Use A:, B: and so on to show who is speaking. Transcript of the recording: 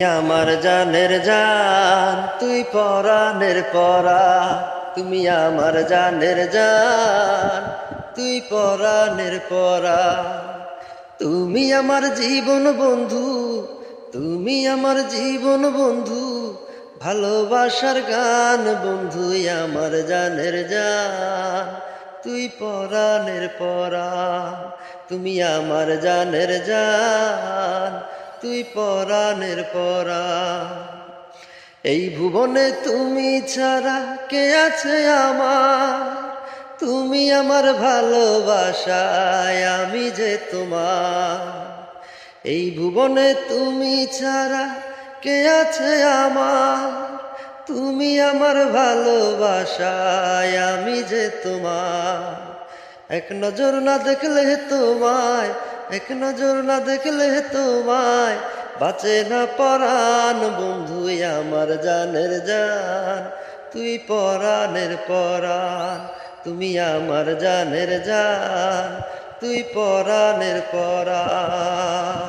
A: আমার জানের জান তুই পরাণের পরা, তুমি আমার জানের জান তুই পরাণের পরা। তুমি আমার জীবন বন্ধু, তুমি আমার জীবন বন্ধু, ভালোবাসার গান বন্ধু আমার জানের জান তুই পরাণের পরা। তুমি আমার জানের জান তুই পরাণের পরা। এই ভুবনে তুমি ছাড়া কে আছে আমার, তুমি আমার ভালোবাসায় আমি যে তোমার। এই ভুবনে তুমি ছাড়া কে আছে আমার, তুমি আমার ভালোবাসায় আমি যে তোমার। এক নজর না দেখলে তোমায়, এক নজর না দেখলে তোমায় বাঁচে না পরাণ বন্ধু আমার জানের জান তুই পরাণের পরাণ। তুমি আমার জানের জান তুই পরাণের পরাণ।